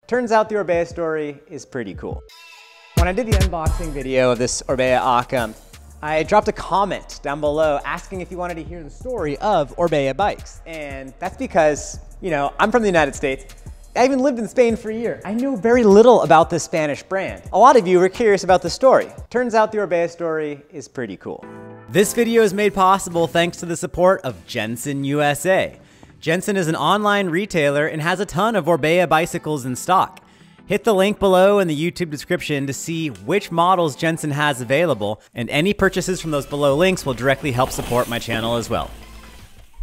Turns out the Orbea story is pretty cool. When I did the unboxing video of this Orbea Occam, I dropped a comment down below asking if you wanted to hear the story of Orbea bikes. And that's because, you know, I'm from the United States. I even lived in Spain for a year. I know very little about this Spanish brand. A lot of you were curious about the story. Turns out the Orbea story is pretty cool. This video is made possible thanks to the support of Jensen USA. Jensen is an online retailer and has a ton of Orbea bicycles in stock. Hit the link below in the YouTube description to see which models Jensen has available, and any purchases from those below links will directly help support my channel as well.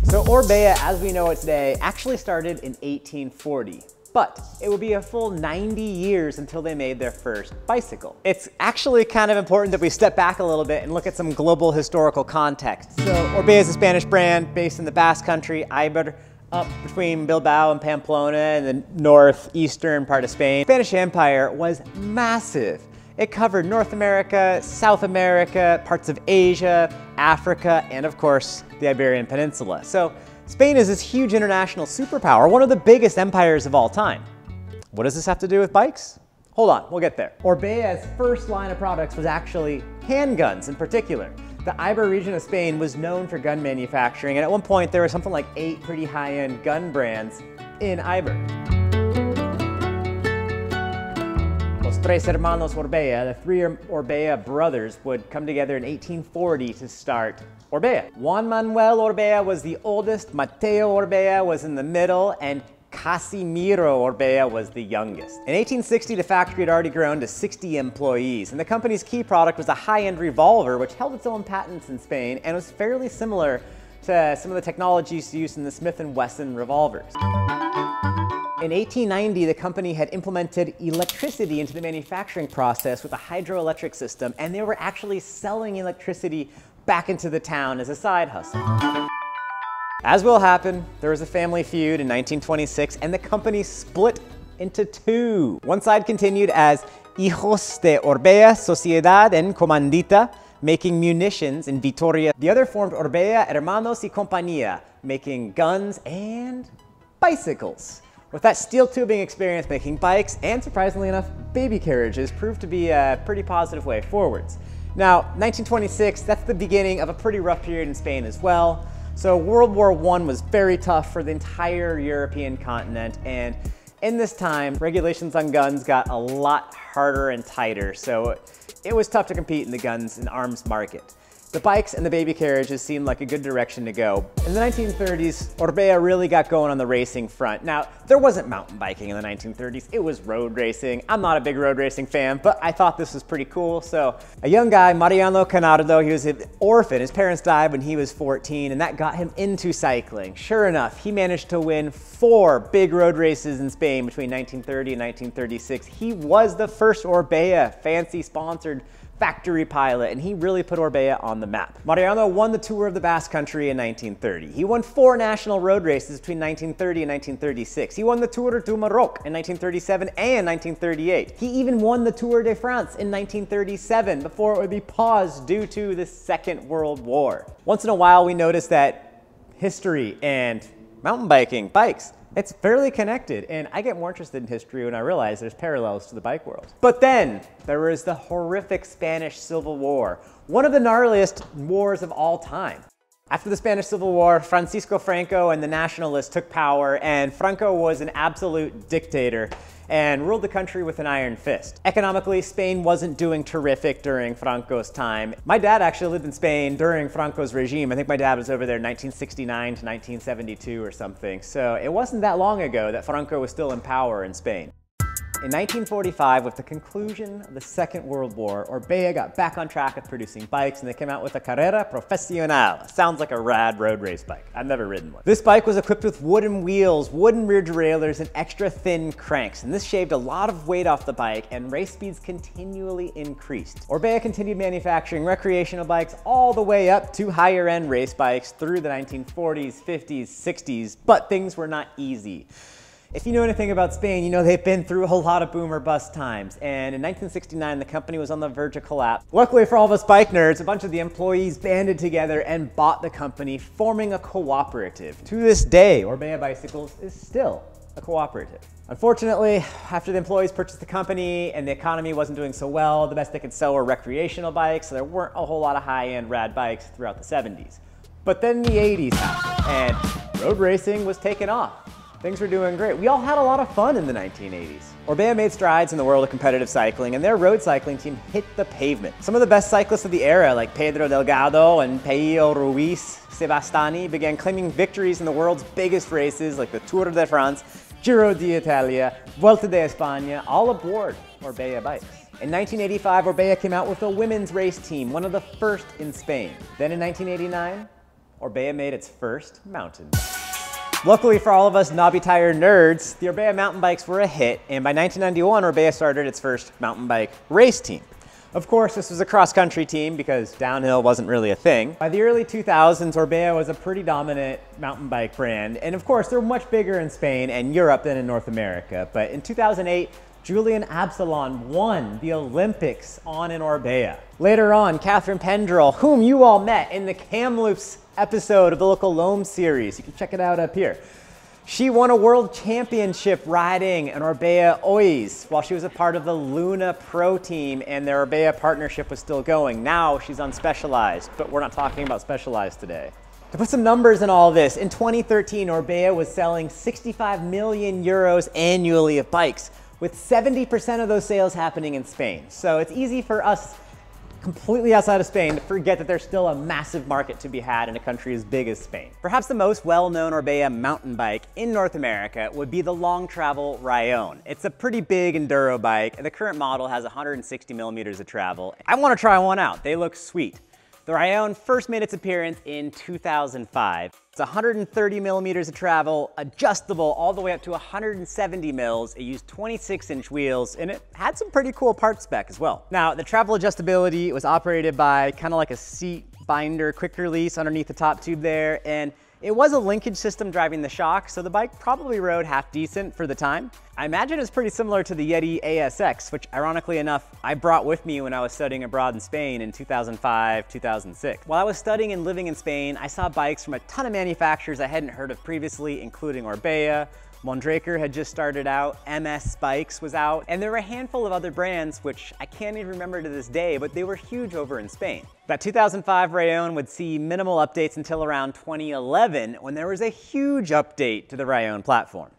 So Orbea, as we know it today, actually started in 1840. But it would be a full 90 years until they made their first bicycle. It's actually kind of important that we step back a little bit and look at some global historical context. So Orbea is a Spanish brand based in the Basque country, Eibar, up between Bilbao and Pamplona in the northeastern part of Spain. The Spanish Empire was massive. It covered North America, South America, parts of Asia, Africa, and of course, the Iberian Peninsula. So Spain is this huge international superpower, one of the biggest empires of all time. What does this have to do with bikes? Hold on, we'll get there. Orbea's first line of products was actually handguns in particular. The Eibar region of Spain was known for gun manufacturing, and at one point there were something like 8 pretty high-end gun brands in Eibar. Los tres hermanos Orbea, the 3 Orbea brothers, would come together in 1840 to start Orbea. Juan Manuel Orbea was the oldest, Mateo Orbea was in the middle, and Casimiro Orbea was the youngest. In 1860, the factory had already grown to 60 employees, and the company's key product was a high-end revolver, which held its own patents in Spain and was fairly similar to some of the technologies used in the Smith & Wesson revolvers. In 1890, the company had implemented electricity into the manufacturing process with a hydroelectric system, and they were actually selling electricity back into the town as a side hustle. As will happen, there was a family feud in 1926, and the company split into 2. One side continued as Hijos de Orbea Sociedad en Comandita, making munitions in Vitoria. The other formed Orbea Hermanos y Compañía, making guns and bicycles. With that steel tubing experience, making bikes and, surprisingly enough, baby carriages proved to be a pretty positive way forwards. Now, 1926, that's the beginning of a pretty rough period in Spain as well. So World War I was very tough for the entire European continent, and in this time, regulations on guns got a lot harder and tighter, so it was tough to compete in the guns and arms market. The bikes and the baby carriages seemed like a good direction to go. In the 1930s, Orbea really got going on the racing front. Now, there wasn't mountain biking in the 1930s, it was road racing. I'm not a big road racing fan, but I thought this was pretty cool. So a young guy, Mariano Canardo, he was an orphan. His parents died when he was 14, and that got him into cycling. Sure enough, he managed to win 4 big road races in Spain between 1930 and 1936. He was the first Orbea fancy sponsored factory pilot, and he really put Orbea on the map. Mariano won the Tour of the Basque Country in 1930. He won 4 national road races between 1930 and 1936. He won the Tour du Maroc in 1937 and 1938. He even won the Tour de France in 1937 before it would be paused due to the Second World War. Once in a while, we notice that history and mountain biking, bikes, it's fairly connected, and I get more interested in history when I realize there's parallels to the bike world. But then there was the horrific Spanish Civil War, one of the gnarliest wars of all time. After the Spanish Civil War, Francisco Franco and the Nationalists took power, and Franco was an absolute dictator and ruled the country with an iron fist. Economically, Spain wasn't doing terrific during Franco's time. My dad actually lived in Spain during Franco's regime. I think my dad was over there in 1969 to 1972 or something. So it wasn't that long ago that Franco was still in power in Spain. In 1945, with the conclusion of the Second World War, Orbea got back on track with producing bikes, and they came out with a Carrera Profesional. Sounds like a rad road race bike. I've never ridden one. This bike was equipped with wooden wheels, wooden rear derailleurs, and extra thin cranks, and this shaved a lot of weight off the bike, and race speeds continually increased. Orbea continued manufacturing recreational bikes all the way up to higher end race bikes through the 1940s, 50s, 60s, but things were not easy. If you know anything about Spain, you know they've been through a lot of boom or bust times, and in 1969 the company was on the verge of collapse. Luckily for all of us bike nerds, a bunch of the employees banded together and bought the company, forming a cooperative. To this day, Orbea Bicycles is still a cooperative. Unfortunately, after the employees purchased the company and the economy wasn't doing so well, the best they could sell were recreational bikes, so there weren't a whole lot of high-end rad bikes throughout the 70s. But then the 80s happened, and road racing was taking off. Things were doing great. We all had a lot of fun in the 1980s. Orbea made strides in the world of competitive cycling, and their road cycling team hit the pavement. Some of the best cyclists of the era, like Pedro Delgado and Peio Ruiz Sebastani, began claiming victories in the world's biggest races, like the Tour de France, Giro d'Italia, Vuelta de España, all aboard Orbea bikes. In 1985, Orbea came out with a women's race team, one of the first in Spain. Then in 1989, Orbea made its first mountain bike. Luckily for all of us knobby-tired nerds, the Orbea mountain bikes were a hit, and by 1991, Orbea started its first mountain bike race team. Of course, this was a cross-country team because downhill wasn't really a thing. By the early 2000s, Orbea was a pretty dominant mountain bike brand, and of course, they're much bigger in Spain and Europe than in North America. But in 2008, Julian Absalon won the Olympics on an Orbea. Later on, Catherine Pendrell, whom you all met in the Kamloops episode of the Local Loam series, you can check it out up here. She won a world championship riding an Orbea Ois while she was a part of the Luna Pro team, and their Orbea partnership was still going. Now she's on Specialized, but we're not talking about Specialized today. To put some numbers in all this, in 2013, Orbea was selling 65 million euros annually of bikes, with 70% of those sales happening in Spain. So it's easy for us completely outside of Spain to forget that there's still a massive market to be had in a country as big as Spain. Perhaps the most well-known Orbea mountain bike in North America would be the long travel Rallon. It's a pretty big enduro bike, and the current model has 160 millimeters of travel. I want to try one out. They look sweet. The Rallon first made its appearance in 2005. It's 130 millimeters of travel, adjustable all the way up to 170 mils. It used 26-inch wheels, and it had some pretty cool part spec as well. Now, the travel adjustability was operated by kind of like a seat binder quick release underneath the top tube there, and it was a linkage system driving the shock, so the bike probably rode half decent for the time. I imagine it's pretty similar to the Yeti ASX, which ironically enough, I brought with me when I was studying abroad in Spain in 2005, 2006. While I was studying and living in Spain, I saw bikes from a ton of manufacturers I hadn't heard of previously, including Orbea, Mondraker had just started out, MS Bikes was out, and there were a handful of other brands which I can't even remember to this day, but they were huge over in Spain. That 2005 Rallon would see minimal updates until around 2011, when there was a huge update to the Rallon platform.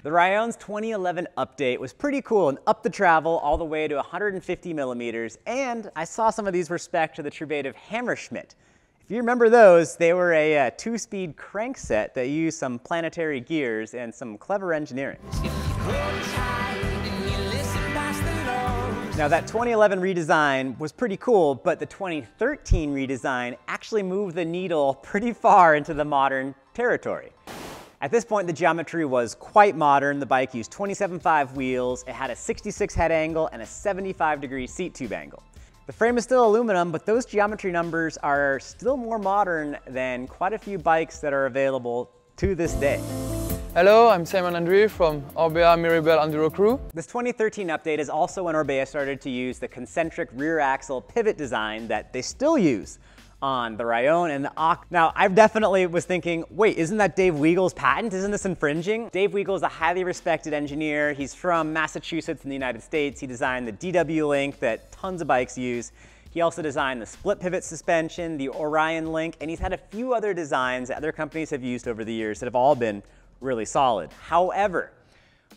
The Rallon's 2011 update was pretty cool and upped the travel all the way to 150 millimeters, and I saw some of these were spec'd to the Truvative Hammerschmidt. If you remember those, they were a two-speed crankset that used some planetary gears and some clever engineering. Now that 2011 redesign was pretty cool, but the 2013 redesign actually moved the needle pretty far into the modern territory. At this point, the geometry was quite modern. The bike used 27.5 wheels, it had a 66 head angle and a 75-degree seat tube angle. The frame is still aluminum, but those geometry numbers are still more modern than quite a few bikes that are available to this day. Hello, I'm Simon Andrew from Orbea Mirabel Enduro Crew. This 2013 update is also when Orbea started to use the concentric rear axle pivot design that they still use on the Rallon and the Ox. Now, I definitely was thinking, wait, isn't that Dave Weagle's patent? Isn't this infringing? Dave Weagle is a highly respected engineer. He's from Massachusetts in the United States. He designed the DW Link that tons of bikes use. He also designed the split pivot suspension, the Orion Link, and he's had a few other designs that other companies have used over the years that have all been really solid. However,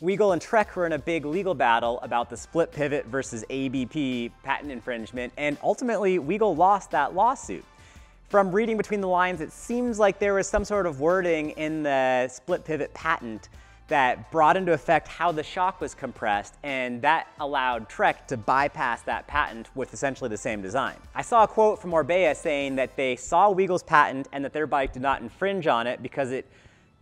Weagle and Trek were in a big legal battle about the split pivot versus ABP patent infringement, and ultimately Weagle lost that lawsuit. From reading between the lines, it seems like there was some sort of wording in the split pivot patent that brought into effect how the shock was compressed, and that allowed Trek to bypass that patent with essentially the same design. I saw a quote from Orbea saying that they saw Weagle's patent and that their bike did not infringe on it because it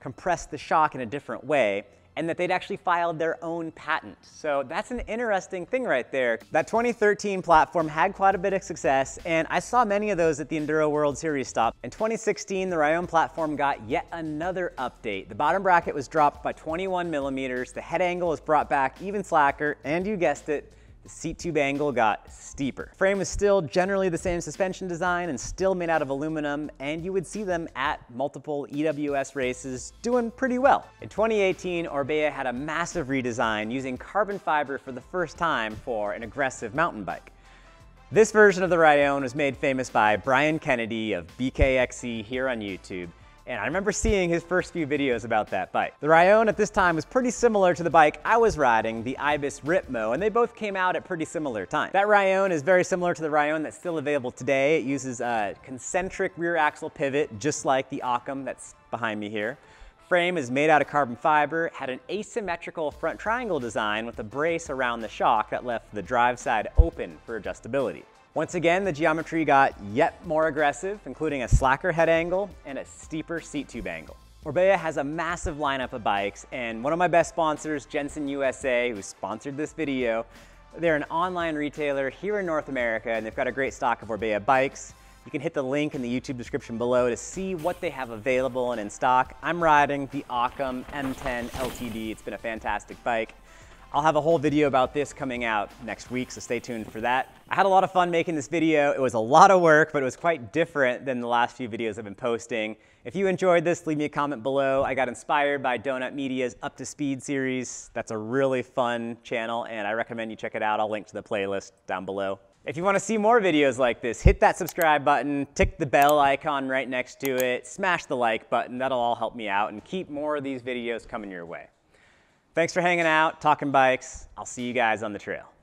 compressed the shock in a different way, and that they'd actually filed their own patent. So that's an interesting thing right there. That 2013 platform had quite a bit of success, and I saw many of those at the Enduro World Series stop. In 2016, the Rallon platform got yet another update. The bottom bracket was dropped by 21 millimeters, the head angle was brought back even slacker, and you guessed it, the seat tube angle got steeper. Frame was still generally the same suspension design and still made out of aluminum, and you would see them at multiple EWS races doing pretty well. In 2018, Orbea had a massive redesign using carbon fiber for the first time for an aggressive mountain bike. This version of the Rallon was made famous by Brian Kennedy of BKXC here on YouTube, and I remember seeing his first few videos about that bike. The Rallon at this time was pretty similar to the bike I was riding, the Ibis Ripmo, and they both came out at pretty similar times. That Rallon is very similar to the Rallon that's still available today. It uses a concentric rear axle pivot, just like the Occam that's behind me here. Frame is made out of carbon fiber, had an asymmetrical front triangle design with a brace around the shock that left the drive side open for adjustability. Once again, the geometry got yet more aggressive, including a slacker head angle and a steeper seat tube angle. Orbea has a massive lineup of bikes, and one of my best sponsors, Jensen USA, who sponsored this video, they're an online retailer here in North America, and they've got a great stock of Orbea bikes. You can hit the link in the YouTube description below to see what they have available and in stock. I'm riding the Occam M10 LTD. It's been a fantastic bike. I'll have a whole video about this coming out next week, so stay tuned for that. I had a lot of fun making this video. It was a lot of work, but it was quite different than the last few videos I've been posting. If you enjoyed this, leave me a comment below. I got inspired by Donut Media's Up to Speed series. That's a really fun channel, and I recommend you check it out. I'll link to the playlist down below. If you want to see more videos like this, hit that subscribe button, tick the bell icon right next to it, smash the like button. That'll all help me out and keep more of these videos coming your way. Thanks for hanging out, talking bikes. I'll see you guys on the trail.